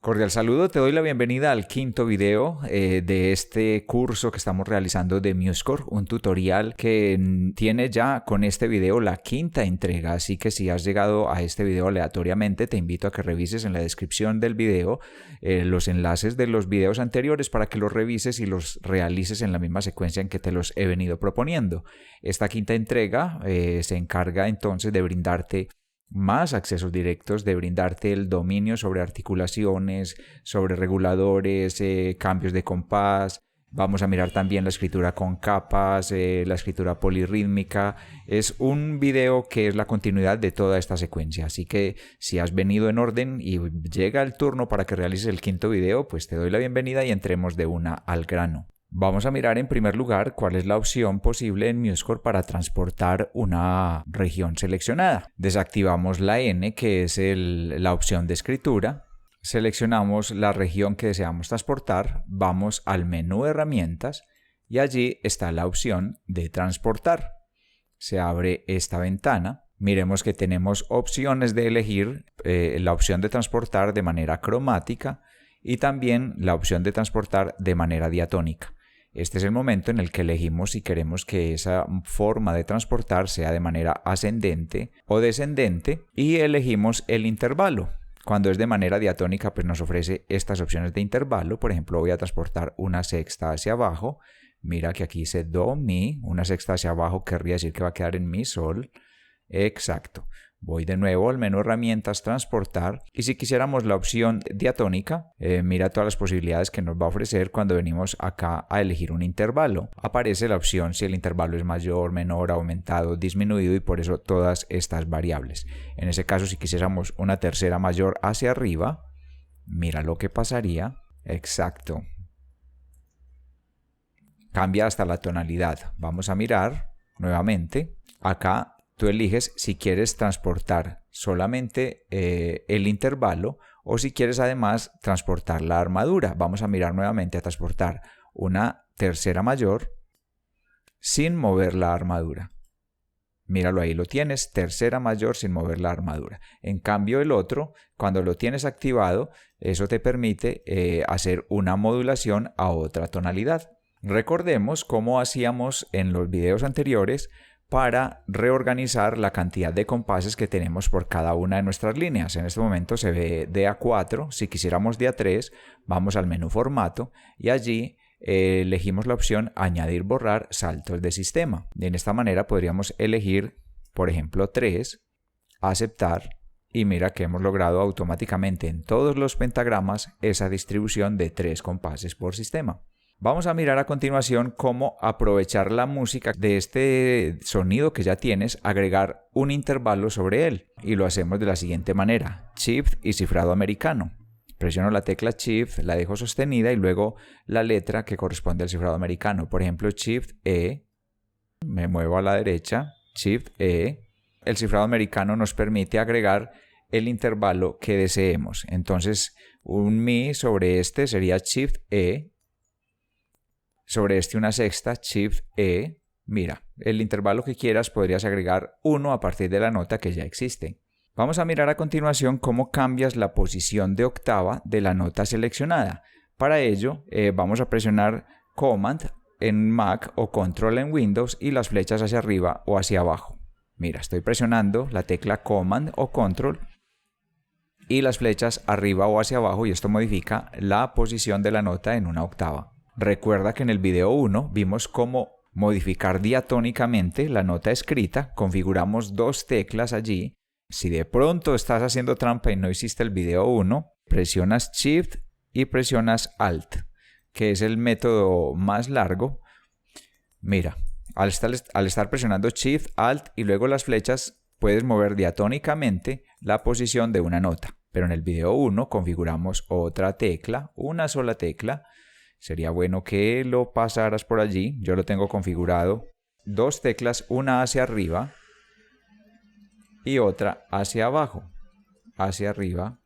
Cordial saludo, te doy la bienvenida al quinto video de este curso que estamos realizando de MuseScore, un tutorial que tiene ya con este video la quinta entrega, así que si has llegado a este video aleatoriamente te invito a que revises en la descripción del video los enlaces de los videos anteriores para que los revises y los realices en la misma secuencia en que te los he venido proponiendo. Esta quinta entrega se encarga entonces de brindarte más accesos directos, de brindarte el dominio sobre articulaciones, sobre reguladores, cambios de compás. Vamos a mirar también la escritura con capas, la escritura polirrítmica. Es un video que es la continuidad de toda esta secuencia, así que si has venido en orden y llega el turno para que realices el quinto video, pues te doy la bienvenida y entremos de una al grano. Vamos a mirar en primer lugar cuál es la opción posible en MuseScore para transportar una región seleccionada. Desactivamos la N, que es la opción de escritura. Seleccionamos la región que deseamos transportar, vamos al menú Herramientas y allí está la opción de transportar. Se abre esta ventana. Miremos que tenemos opciones de elegir la opción de transportar de manera cromática y también la opción de transportar de manera diatónica. Este es el momento en el que elegimos si queremos que esa forma de transportar sea de manera ascendente o descendente y elegimos el intervalo. Cuando es de manera diatónica, pues nos ofrece estas opciones de intervalo. Por ejemplo, voy a transportar una sexta hacia abajo. Mira que aquí dice do, mi. Una sexta hacia abajo querría decir que va a quedar en mi, sol. Exacto. Voy de nuevo al menú Herramientas, Transportar, y si quisiéramos la opción diatónica, mira todas las posibilidades que nos va a ofrecer cuando venimos acá a elegir un intervalo. Aparece la opción si el intervalo es mayor, menor, aumentado, disminuido y por eso todas estas variables. En ese caso, si quisiéramos una tercera mayor hacia arriba, mira lo que pasaría. Exacto. Cambia hasta la tonalidad. Vamos a mirar nuevamente. Acá tú eliges si quieres transportar solamente el intervalo o si quieres además transportar la armadura. Vamos a mirar nuevamente a transportar una tercera mayor sin mover la armadura. Míralo, ahí lo tienes, tercera mayor sin mover la armadura. En cambio el otro, cuando lo tienes activado, eso te permite hacer una modulación a otra tonalidad. Recordemos cómo hacíamos en los videos anteriores para reorganizar la cantidad de compases que tenemos por cada una de nuestras líneas. En este momento se ve de A4, si quisiéramos de A3, vamos al menú Formato y allí elegimos la opción Añadir, borrar saltos de sistema. De esta manera podríamos elegir, por ejemplo, 3, aceptar y mira que hemos logrado automáticamente en todos los pentagramas esa distribución de 3 compases por sistema. Vamos a mirar a continuación cómo aprovechar la música de este sonido que ya tienes, agregar un intervalo sobre él. Y lo hacemos de la siguiente manera. Shift y cifrado americano. Presiono la tecla Shift, la dejo sostenida y luego la letra que corresponde al cifrado americano. Por ejemplo, Shift E. Me muevo a la derecha. Shift E. El cifrado americano nos permite agregar el intervalo que deseemos. Entonces, un mi sobre este sería Shift E. Sobre este una sexta, Shift E. Mira, el intervalo que quieras podrías agregar 1 a partir de la nota que ya existe. Vamos a mirar a continuación cómo cambias la posición de octava de la nota seleccionada. Para ello, vamos a presionar Command en Mac o Control en Windows y las flechas hacia arriba o hacia abajo. Mira, estoy presionando la tecla Command o Control y las flechas arriba o hacia abajo y esto modifica la posición de la nota en una octava. Recuerda que en el video 1 vimos cómo modificar diatónicamente la nota escrita, configuramos 2 teclas allí. Si de pronto estás haciendo trampa y no hiciste el video 1, presionas Shift y presionas Alt, que es el método más largo. Mira, al estar presionando Shift, Alt y luego las flechas, puedes mover diatónicamente la posición de una nota. Pero en el video 1 configuramos otra tecla, una sola tecla. Sería bueno que lo pasaras por allí. Yo lo tengo configurado. 2 teclas, una hacia arriba y otra hacia abajo. Hacia arriba,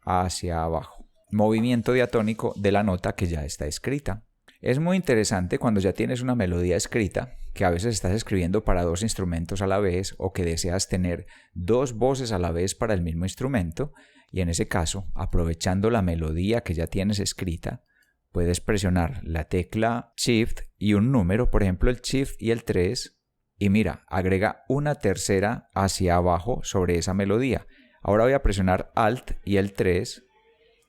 hacia abajo. Movimiento diatónico de la nota que ya está escrita. Es muy interesante cuando ya tienes una melodía escrita, que a veces estás escribiendo para dos instrumentos a la vez o que deseas tener dos voces a la vez para el mismo instrumento, y en ese caso, aprovechando la melodía que ya tienes escrita, puedes presionar la tecla Shift y un número, por ejemplo el Shift y el 3, y mira, agrega una tercera hacia abajo sobre esa melodía. Ahora voy a presionar Alt y el 3,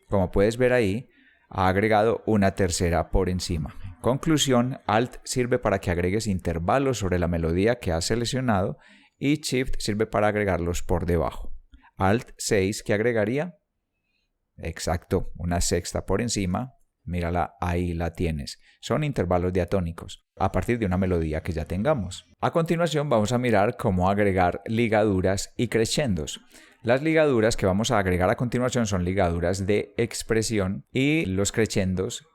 como puedes ver ahí, ha agregado una tercera por encima. Conclusión, Alt sirve para que agregues intervalos sobre la melodía que has seleccionado y Shift sirve para agregarlos por debajo. Alt 6, ¿qué agregaría? Exacto, una sexta por encima. Mírala, ahí la tienes. Son intervalos diatónicos a partir de una melodía que ya tengamos. A continuación vamos a mirar cómo agregar ligaduras y crescendos. Las ligaduras que vamos a agregar a continuación son ligaduras de expresión y los crescendos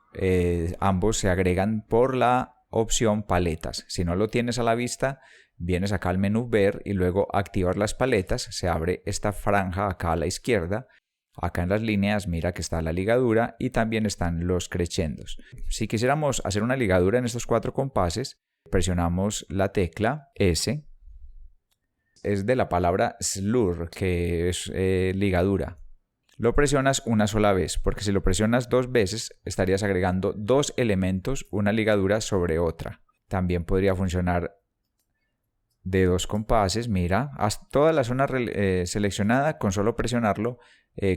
ambos se agregan por la opción paletas. Si no lo tienes a la vista, vienes acá al menú ver y luego activas las paletas. Se abre esta franja acá a la izquierda. Acá en las líneas mira que está la ligadura y también están los crescendos. Si quisiéramos hacer una ligadura en estos 4 compases, presionamos la tecla S. Es de la palabra slur, que es ligadura. Lo presionas una sola vez, porque si lo presionas 2 veces estarías agregando 2 elementos, una ligadura sobre otra. También podría funcionar de 2 compases, mira, toda la zona seleccionada, con solo presionarlo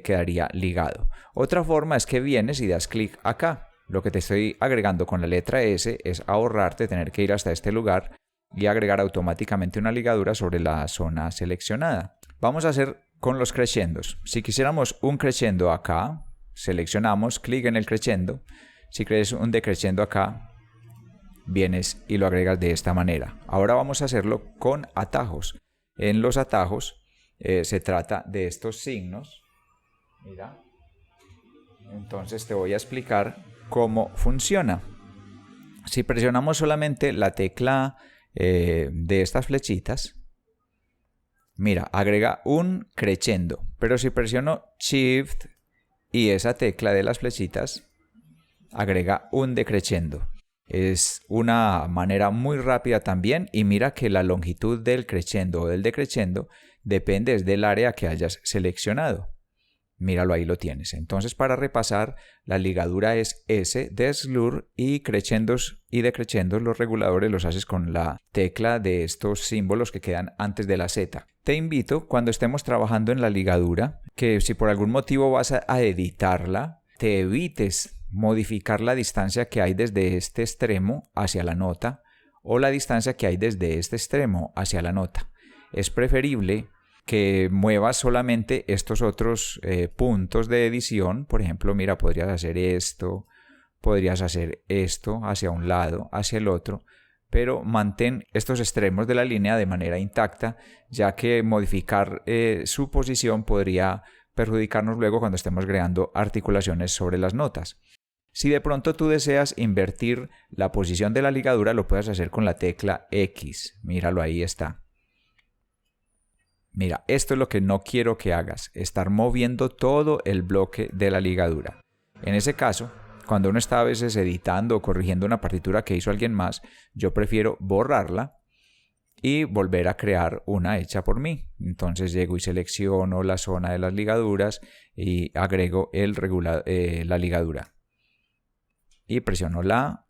quedaría ligado. Otra forma es que vienes y das clic acá. Lo que te estoy agregando con la letra S es ahorrarte tener que ir hasta este lugar y agregar automáticamente una ligadura sobre la zona seleccionada. Vamos a hacer con los crescendos. Si quisiéramos un crescendo acá, seleccionamos, clic en el crescendo. Si quieres un decrescendo acá, vienes y lo agregas de esta manera. Ahora vamos a hacerlo con atajos. En los atajos se trata de estos signos. Mira. Entonces te voy a explicar cómo funciona. Si presionamos solamente la tecla de estas flechitas, mira, agrega un crescendo. Pero si presiono Shift y esa tecla de las flechitas, agrega un decrescendo. Es una manera muy rápida también, y mira que la longitud del crescendo o del decrescendo depende del área que hayas seleccionado. Míralo, ahí lo tienes. Entonces, para repasar, la ligadura es S de slur y crescendos y decrescendos, los reguladores los haces con la tecla de estos símbolos que quedan antes de la Z. Te invito, cuando estemos trabajando en la ligadura, que si por algún motivo vas a editarla, te evites modificar la distancia que hay desde este extremo hacia la nota o la distancia que hay desde este extremo hacia la nota. Es preferible que muevas solamente estos otros puntos de edición. Por ejemplo, mira, podrías hacer esto hacia un lado, hacia el otro, pero mantén estos extremos de la línea de manera intacta, ya que modificar su posición podría perjudicarnos luego cuando estemos creando articulaciones sobre las notas. Si de pronto tú deseas invertir la posición de la ligadura, lo puedes hacer con la tecla X. Míralo, ahí está. Mira, esto es lo que no quiero que hagas, estar moviendo todo el bloque de la ligadura. En ese caso, cuando uno está a veces editando o corrigiendo una partitura que hizo alguien más, yo prefiero borrarla y volver a crear una hecha por mí. Entonces llego y selecciono la zona de las ligaduras y agrego la ligadura. Y presiono la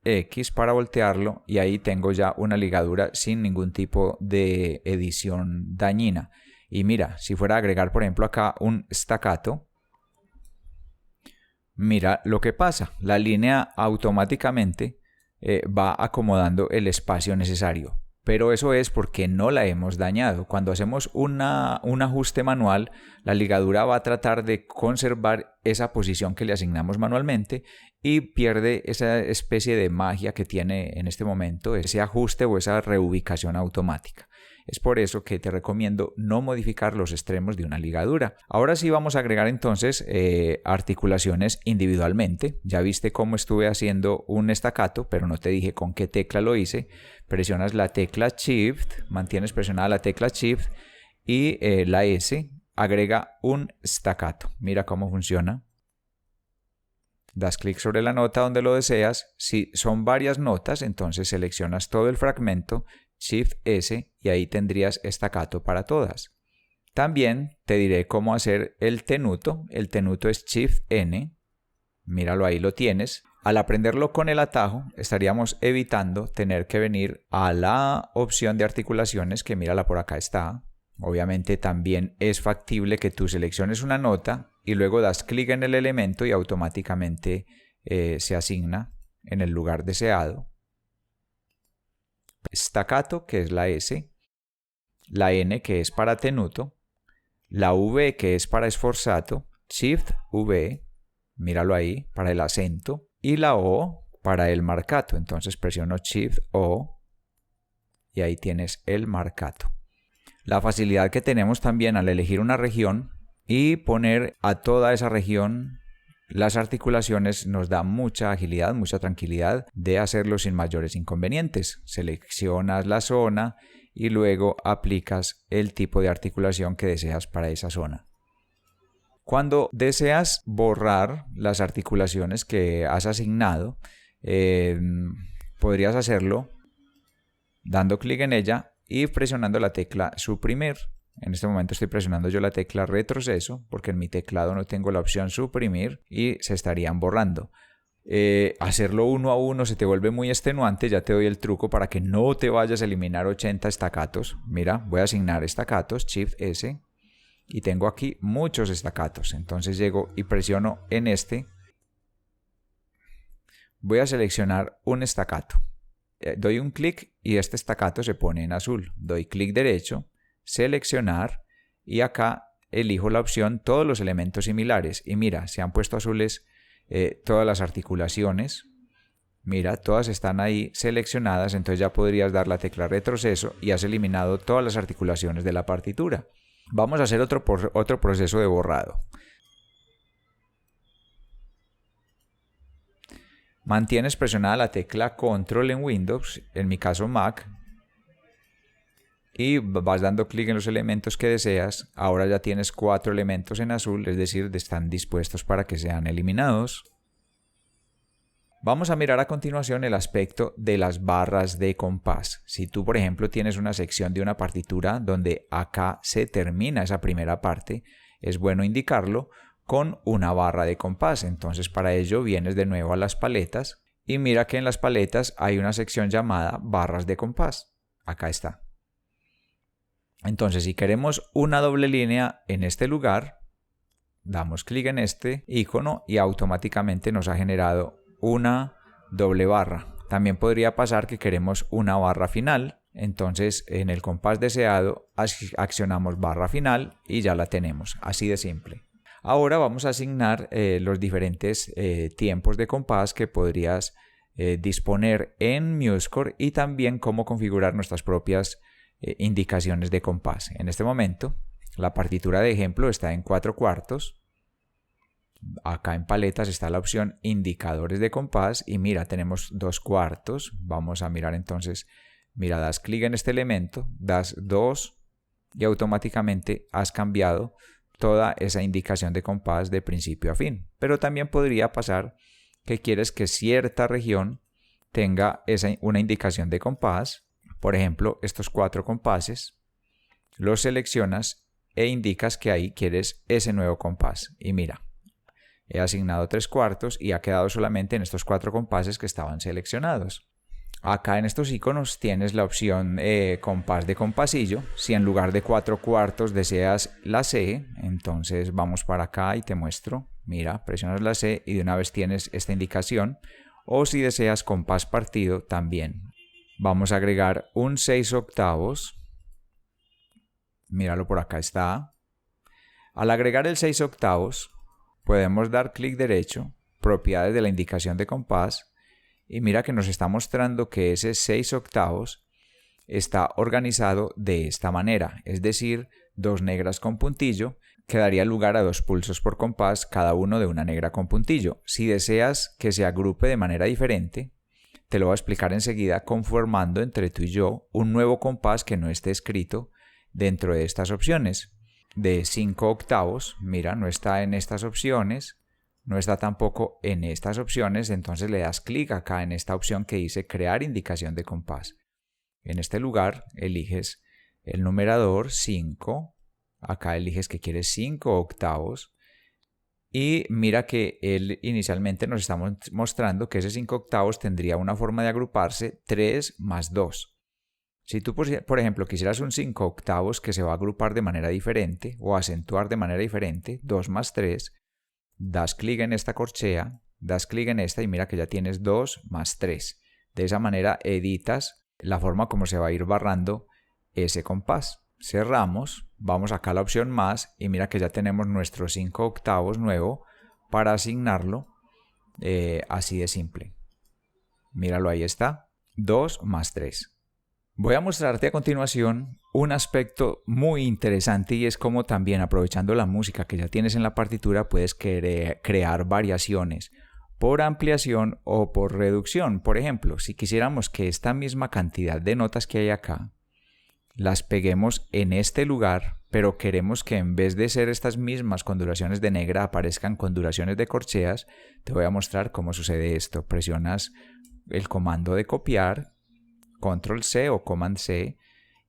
X para voltearlo y ahí tengo ya una ligadura sin ningún tipo de edición dañina. Y mira, si fuera a agregar por ejemplo acá un staccato, mira lo que pasa, la línea automáticamente va acomodando el espacio necesario, pero eso es porque no la hemos dañado. Cuando hacemos un ajuste manual, la ligadura va a tratar de conservar esa posición que le asignamos manualmente y pierde esa especie de magia que tiene en este momento, ese ajuste o esa reubicación automática. Es por eso que te recomiendo no modificar los extremos de una ligadura. Ahora sí vamos a agregar entonces articulaciones individualmente. Ya viste cómo estuve haciendo un staccato, pero no te dije con qué tecla lo hice. Presionas la tecla Shift, mantienes presionada la tecla Shift y la S agrega un staccato. Mira cómo funciona. das clic sobre la nota donde lo deseas. Si son varias notas, entonces seleccionas todo el fragmento, Shift S, y ahí tendrías staccato para todas. También te diré cómo hacer el tenuto. El tenuto es Shift N. Míralo, ahí lo tienes. Al aprenderlo con el atajo, estaríamos evitando tener que venir a la opción de articulaciones, que mírala, por acá está. Obviamente también es factible que tú selecciones una nota y luego das clic en el elemento y automáticamente se asigna en el lugar deseado. Staccato, que es la S, la N, que es para tenuto, la V, que es para sforzato, Shift V, míralo ahí, para el acento, y la O para el marcato. Entonces presiono Shift O y ahí tienes el marcato. La facilidad que tenemos también al elegir una región y poner a toda esa región las articulaciones nos da mucha agilidad, mucha tranquilidad de hacerlo sin mayores inconvenientes. Seleccionas la zona y luego aplicas el tipo de articulación que deseas para esa zona. Cuando deseas borrar las articulaciones que has asignado, podrías hacerlo dando clic en ella y presionando la tecla suprimir. En este momento estoy presionando yo la tecla retroceso porque en mi teclado no tengo la opción suprimir y se estarían borrando. Hacerlo uno a uno se te vuelve muy extenuante. Ya te doy el truco para que no te vayas a eliminar 80 staccatos. Mira, voy a asignar staccatos, Shift S, y tengo aquí muchos staccatos. Entonces llego y presiono en este. Voy a seleccionar un staccato. Doy un clic y este staccato se pone en azul. Doy clic derecho, seleccionar, y acá elijo la opción todos los elementos similares. Y mira, se han puesto azules todas las articulaciones. Mira, todas están ahí seleccionadas. Entonces ya podrías dar la tecla retroceso y has eliminado todas las articulaciones de la partitura. Vamos a hacer otro proceso de borrado. Mantienes presionada la tecla Control en Windows, en mi caso Mac, y vas dando clic en los elementos que deseas. Ahora ya tienes 4 elementos en azul, es decir, están dispuestos para que sean eliminados. Vamos a mirar a continuación el aspecto de las barras de compás. Si tú, por ejemplo, tienes una sección de una partitura donde acá se termina esa primera parte, es bueno indicarlo con una barra de compás. Entonces para ello vienes de nuevo a las paletas y mira que en las paletas hay una sección llamada barras de compás. Acá está. Entonces si queremos una doble línea en este lugar, damos clic en este icono y automáticamente nos ha generado una doble barra. También podría pasar que queremos una barra final. Entonces en el compás deseado accionamos barra final y ya la tenemos. Así de simple. Ahora vamos a asignar los diferentes tiempos de compás que podrías disponer en MuseScore y también cómo configurar nuestras propias indicaciones de compás. En este momento la partitura de ejemplo está en 4/4. Acá en paletas está la opción indicadores de compás y mira, tenemos 2/4. Vamos a mirar entonces, mira, das clic en este elemento, das 2 y automáticamente has cambiado toda esa indicación de compás de principio a fin. Pero también podría pasar que quieres que cierta región tenga una indicación de compás. Por ejemplo, estos 4 compases los seleccionas e indicas que ahí quieres ese nuevo compás. Y mira, he asignado 3/4 y ha quedado solamente en estos 4 compases que estaban seleccionados. Acá en estos iconos tienes la opción compás de compasillo. Si en lugar de 4/4 deseas la C, entonces vamos para acá y te muestro. Mira, presionas la C y de una vez tienes esta indicación. O si deseas compás partido también. Vamos a agregar un 6/8. Míralo, por acá está. Al agregar el 6/8 podemos dar clic derecho, propiedades de la indicación de compás. Y mira que nos está mostrando que ese 6/8 está organizado de esta manera, es decir, 2 negras con puntillo, que daría lugar a 2 pulsos por compás, cada uno de una negra con puntillo. Si deseas que se agrupe de manera diferente, te lo voy a explicar enseguida, conformando entre tú y yo un nuevo compás que no esté escrito dentro de estas opciones. De 5/8, mira, no está en estas opciones. no está tampoco en estas opciones, entonces le das clic acá en esta opción que dice crear indicación de compás. En este lugar eliges el numerador 5, acá eliges que quieres 5 octavos y mira que él inicialmente nos está mostrando que ese 5 octavos tendría una forma de agruparse 3 más 2. Si tú, por ejemplo, quisieras un 5 octavos que se va a agrupar de manera diferente o acentuar de manera diferente, 2 más 3, das clic en esta corchea, das clic en esta y mira que ya tienes 2 más 3. De esa manera editas la forma como se va a ir barrando ese compás. Cerramos, vamos acá a la opción más y mira que ya tenemos nuestro 5 octavos nuevo para asignarlo así de simple. Míralo, ahí está, 2 más 3. Voy a mostrarte a continuación un aspecto muy interesante y es como también aprovechando la música que ya tienes en la partitura puedes crear variaciones por ampliación o por reducción. Por ejemplo, si quisiéramos que esta misma cantidad de notas que hay acá las peguemos en este lugar, pero queremos que en vez de ser estas mismas con duraciones de negra aparezcan con duraciones de corcheas, te voy a mostrar cómo sucede esto. Presionas el comando de copiar, Control C o Command C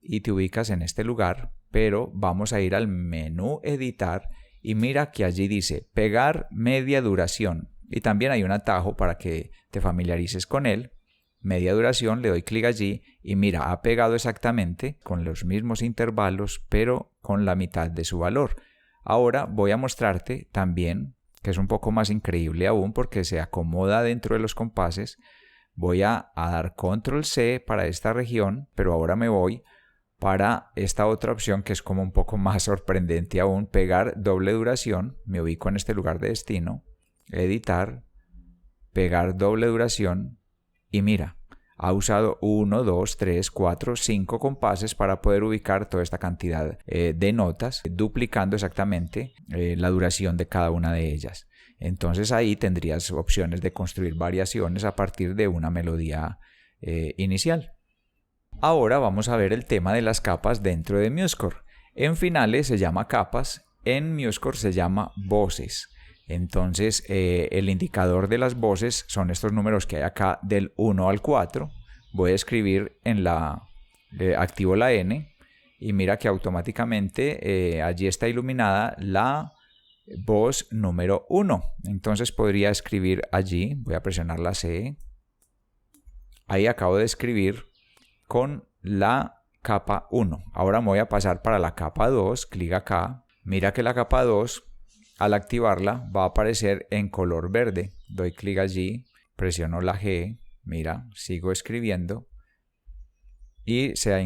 y te ubicas en este lugar, pero vamos a ir al menú editar y mira que allí dice pegar media duración y también hay un atajo para que te familiarices con él. Media duración, le doy clic allí y mira, ha pegado exactamente con los mismos intervalos pero con la mitad de su valor. Ahora voy a mostrarte también, que es un poco más increíble aún porque se acomoda dentro de los compases. Voy a dar Control C para esta región, pero ahora me voy para esta otra opción que es como un poco más sorprendente aún, pegar doble duración. Me ubico en este lugar de destino, editar, pegar doble duración y mira, ha usado 1, 2, 3, 4, 5 compases para poder ubicar toda esta cantidad de notas, duplicando exactamente la duración de cada una de ellas. Entonces ahí tendrías opciones de construir variaciones a partir de una melodía inicial. Ahora vamos a ver el tema de las capas dentro de MuseScore. En finales se llama capas, en MuseScore se llama voces. Entonces el indicador de las voces son estos números que hay acá del 1 al 4. Voy a escribir en la... activo la N y mira que automáticamente allí está iluminada la voz número 1. Entonces podría escribir allí, voy a presionar la C. Ahí acabo de escribir con la capa 1. Ahora me voy a pasar para la capa 2, clic acá. Mira que la capa 2, al activarla, va a aparecer en color verde. Doy clic allí, presiono la G, mira, sigo escribiendo y se ha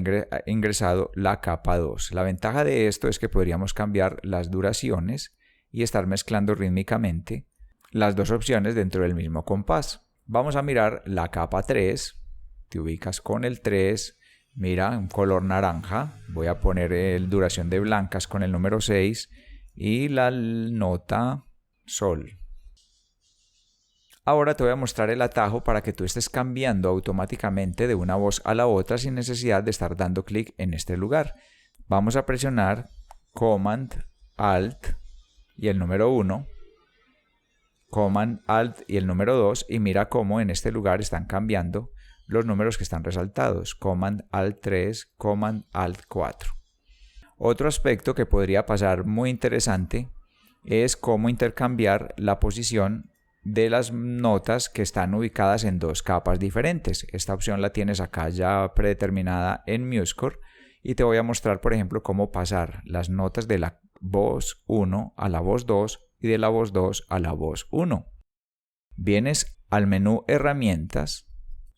ingresado la capa 2. La ventaja de esto es que podríamos cambiar las duraciones y estar mezclando rítmicamente las dos opciones dentro del mismo compás. Vamos a mirar la capa 3. Te ubicas con el 3, mira, un color naranja, voy a poner duración de blancas con el número 6 y la nota sol. Ahora te voy a mostrar el atajo para que tú estés cambiando automáticamente de una voz a la otra sin necesidad de estar dando clic en este lugar. Vamos a presionar Command Alt y el número 1, Command Alt y el número 2 y mira cómo en este lugar están cambiando los números que están resaltados, Command Alt 3, Command Alt 4. Otro aspecto que podría pasar muy interesante es cómo intercambiar la posición de las notas que están ubicadas en dos capas diferentes. Esta opción la tienes acá ya predeterminada en MuseScore y te voy a mostrar, por ejemplo, cómo pasar las notas de la voz 1 a la voz 2 y de la voz 2 a la voz 1. Vienes al menú Herramientas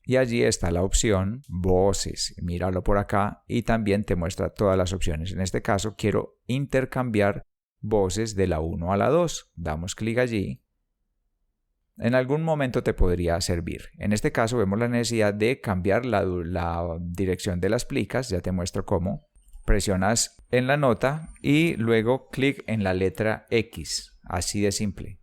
y allí está la opción Voces. Míralo por acá y también te muestra todas las opciones. En este caso quiero intercambiar voces de la 1 a la 2. Damos clic allí. En algún momento te podría servir. En este caso vemos la necesidad de cambiar la dirección de las plicas. Ya te muestro cómo. Presionas en la nota y luego clic en la letra X. Así de simple.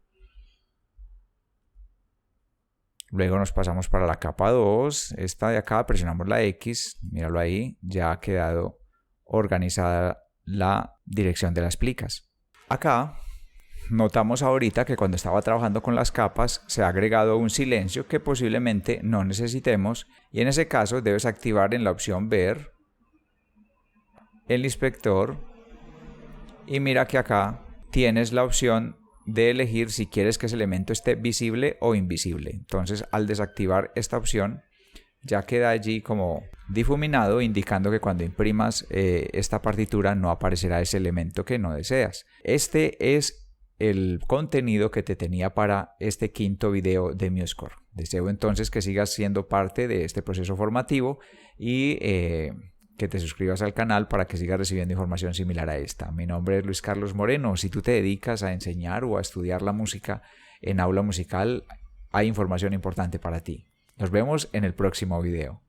Luego nos pasamos para la capa 2, esta de acá, presionamos la X, míralo ahí, ya ha quedado organizada la dirección de las plicas. Acá notamos ahorita que cuando estaba trabajando con las capas se ha agregado un silencio que posiblemente no necesitemos, y en ese caso debes activar en la opción ver el inspector y mira que acá tienes la opción de elegir si quieres que ese elemento esté visible o invisible. Entonces, al desactivar esta opción ya queda allí como difuminado, indicando que cuando imprimas esta partitura no aparecerá ese elemento que no deseas. Este es el contenido que te tenía para este quinto video de MuseScore. Deseo entonces que sigas siendo parte de este proceso formativo y que te suscribas al canal para que sigas recibiendo información similar a esta. Mi nombre es Luis Carlos Moreno. Si tú te dedicas a enseñar o a estudiar la música en aula musical, hay información importante para ti. Nos vemos en el próximo video.